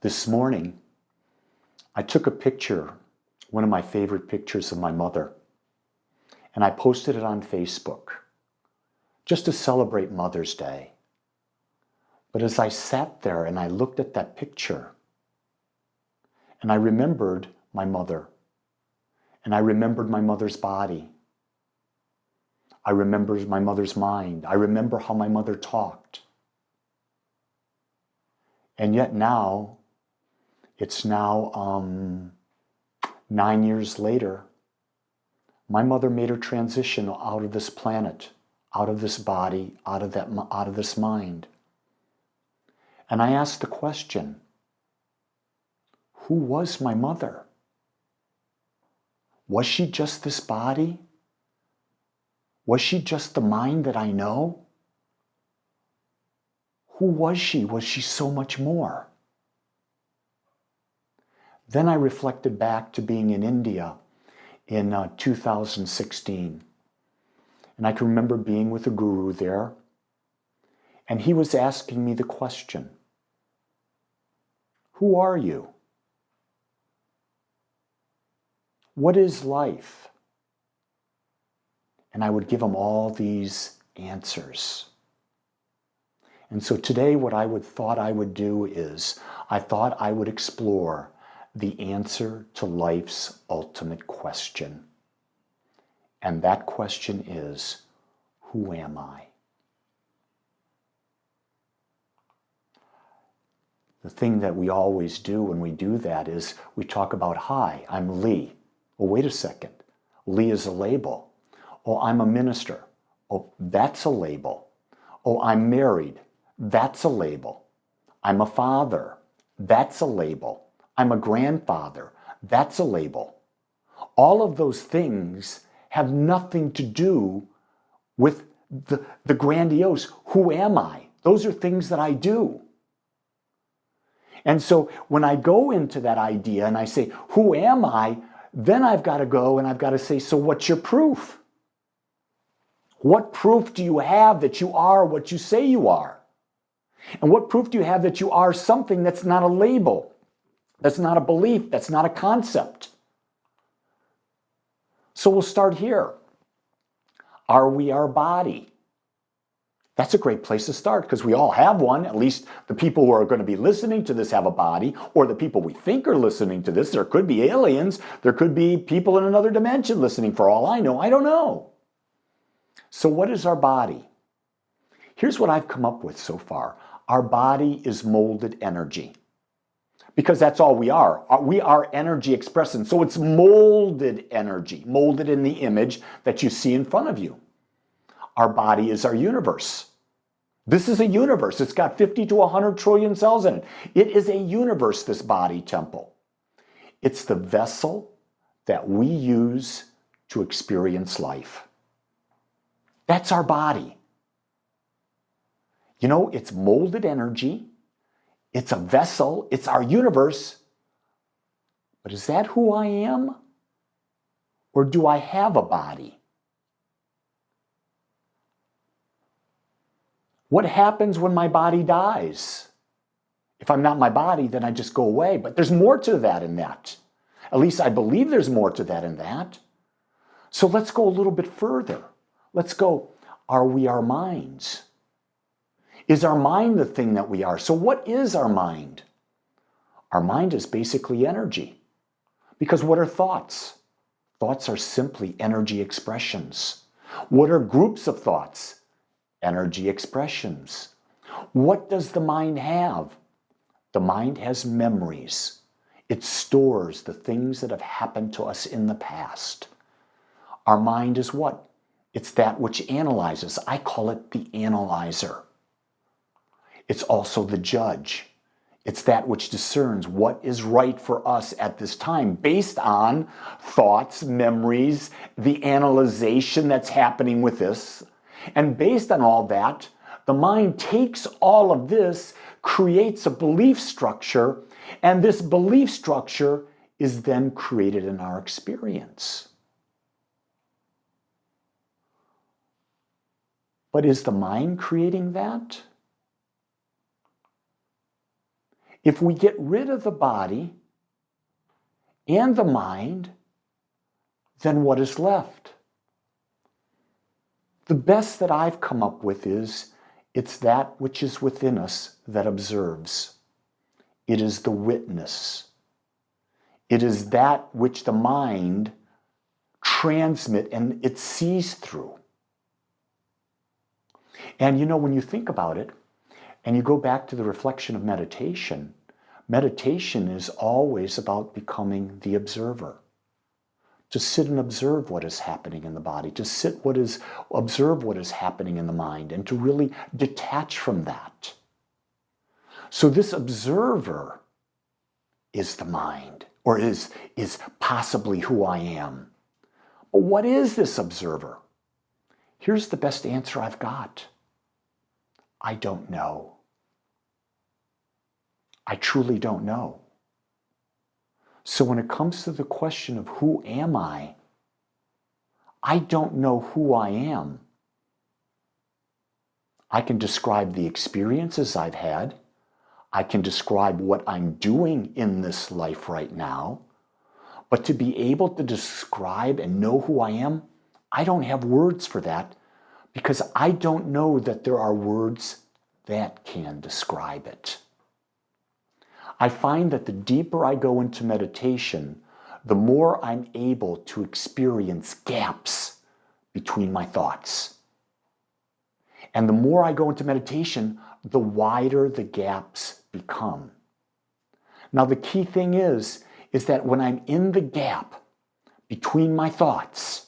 This morning, I took a picture, one of my favorite pictures of my mother, and I posted it on Facebook just to celebrate Mother's Day. But as I sat there and I looked at that picture, and I remembered my mother, and I remembered my mother's body, I remembered my mother's mind, I remember how my mother talked. And yet now, it's now 9 years later, my mother made her transition out of this planet, out of this body, out of this mind. And I asked the question, who was my mother? Was she just this body? Was she just the mind that I know? Who was she? Was she so much more? Then I reflected back to being in India in 2016. And I can remember being with a guru there, and he was asking me the question, who are you? What is life? And I would give him all these answers. And so today what I thought I would do is, I thought I would explore the answer to life's ultimate question. And that question is, who am I? The thing that we always do when we do that is we talk about, hi, I'm Lee. Well, wait a second. Lee is a label. Oh, I'm a minister. Oh, that's a label. Oh, I'm married. That's a label. I'm a father. That's a label. I'm a grandfather. That's a label. All of those things have nothing to do with the grandiose. Who am I? Those are things that I do. And so when I go into that idea and I say, who am I? Then I've got to go and I've got to say, so what's your proof? What proof do you have that you are what you say you are? And what proof do you have that you are something that's not a label, that's not a belief, that's not a concept? So we'll start here. Are we our body? That's a great place to start because we all have one. At least the people who are going to be listening to this have a body, or the people we think are listening to this. There could be aliens. There could be people in another dimension listening for all I know. I don't know. So what is our body? Here's what I've come up with so far. Our body is molded energy. Because that's all we are. We are energy expressing. So it's molded energy, molded in the image that you see in front of you. Our body is our universe. This is a universe. It's got 50 to 100 trillion cells in it. It is a universe, this body temple. It's the vessel that we use to experience life. That's our body. You know, it's molded energy. It's a vessel. It's our universe. But is that who I am? Or do I have a body? What happens when my body dies? If I'm not my body, then I just go away. But there's more to that in that. At least I believe there's more to that in that. So let's go a little bit further. Let's go, are we our minds? Is our mind the thing that we are? So what is our mind? Our mind is basically energy. Because what are thoughts? Thoughts are simply energy expressions. What are groups of thoughts? Energy expressions. What does the mind have? The mind has memories. It stores the things that have happened to us in the past. Our mind is what? It's that which analyzes. I call it the analyzer. It's also the judge. It's that which discerns what is right for us at this time based on thoughts, memories, the analyzation that's happening with this. And based on all that, the mind takes all of this, creates a belief structure, and this belief structure is then created in our experience. But is the mind creating that? If we get rid of the body and the mind, then what is left? The best that I've come up with is it's that which is within us that observes. It is the witness. It is that which the mind transmits and it sees through. And you know, when you think about it, and you go back to the reflection of meditation, meditation is always about becoming the observer. To sit and observe what is happening in the body, to observe what is happening in the mind, and to really detach from that. So this observer is the mind, or is possibly who I am. But what is this observer? Here's the best answer I've got. I don't know. I truly don't know. So when it comes to the question of who am I don't know who I am. I can describe the experiences I've had. I can describe what I'm doing in this life right now. But to be able to describe and know who I am, I don't have words for that because I don't know that there are words that can describe it. I find that the deeper I go into meditation, the more I'm able to experience gaps between my thoughts. And the more I go into meditation, the wider the gaps become. Now, the key thing is that when I'm in the gap between my thoughts,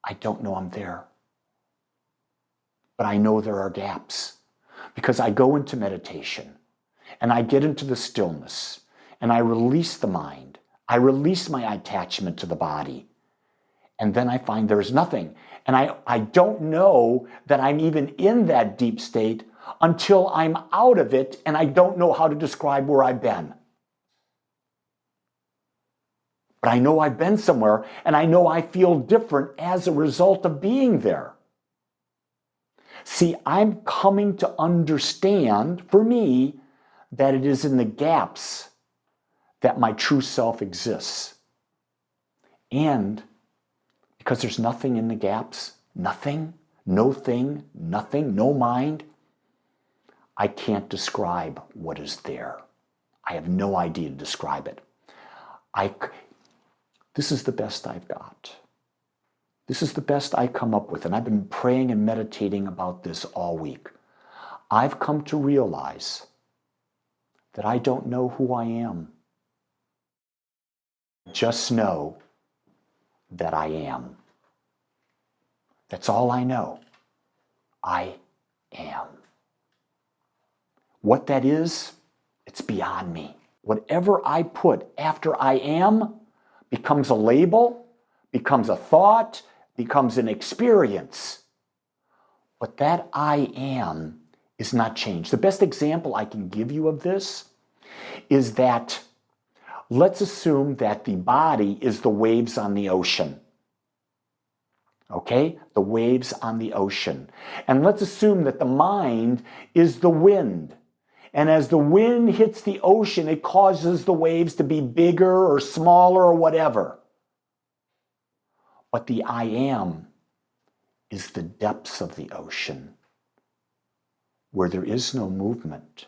I don't know I'm there. But I know there are gaps because I go into meditation and I get into the stillness and I release the mind. I release my attachment to the body. And then I find there's nothing. And I don't know that I'm even in that deep state until I'm out of it and I don't know how to describe where I've been. But I know I've been somewhere and I know I feel different as a result of being there. See, I'm coming to understand, for me, that it is in the gaps that my true self exists. And because there's nothing in the gaps, nothing, no thing, nothing, no mind, I can't describe what is there. I have no idea to describe it. This is the best I've got. This is the best I come up with, and I've been praying and meditating about this all week. I've come to realize that I don't know who I am. Just know that I am. That's all I know. I am. What that is, it's beyond me. Whatever I put after I am becomes a label, becomes a thought, becomes an experience. But that I am is not changed. The best example I can give you of this is that let's assume that the body is the waves on the ocean. Okay? The waves on the ocean. And let's assume that the mind is the wind. And as the wind hits the ocean, it causes the waves to be bigger or smaller or whatever. But the I am is the depths of the ocean, where there is no movement.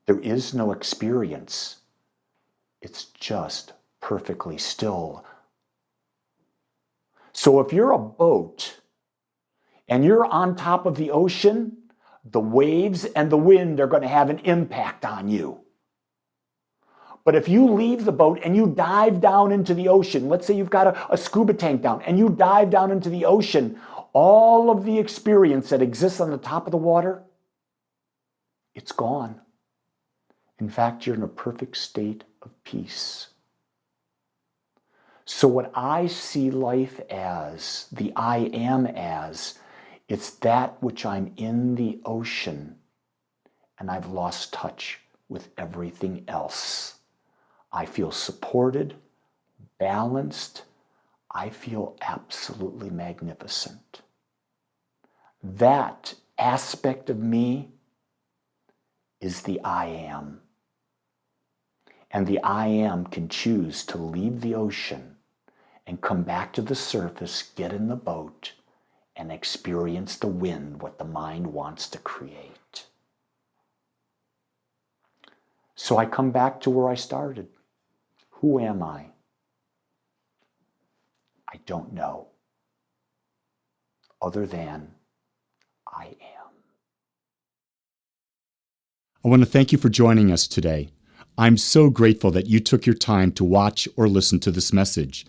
There is no experience. It's just perfectly still. So if you're a boat and you're on top of the ocean, the waves and the wind are going to have an impact on you. But if you leave the boat and you dive down into the ocean, let's say you've got a scuba tank down and you dive down into the ocean, all of the experience that exists on the top of the water, it's gone. In fact, you're in a perfect state of peace. So what I see life as, the I am as, it's that which I'm in the ocean and I've lost touch with everything else. I feel supported, balanced. I feel absolutely magnificent. That aspect of me is the I am. And the I am can choose to leave the ocean and come back to the surface, get in the boat, and experience the wind, what the mind wants to create. So I come back to where I started. Who am I? I don't know. Other than I am. I want to thank you for joining us today. I'm so grateful that you took your time to watch or listen to this message.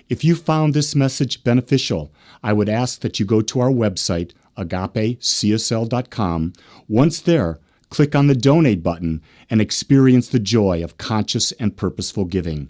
If you found this message beneficial, I would ask that you go to our website, agapecsl.com. Once there, click on the donate button and experience the joy of conscious and purposeful giving.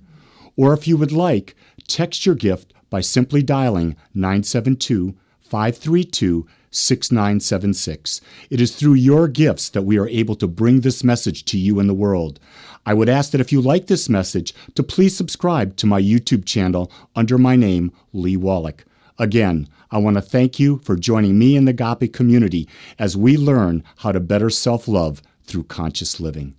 Or if you would like, text your gift by simply dialing 972-532-6976. It is through your gifts that we are able to bring this message to you in the world. I would ask that if you like this message, to please subscribe to my YouTube channel under my name, Lee Wallach. Again, I want to thank you for joining me in the Agape community as we learn how to better self-love through conscious living.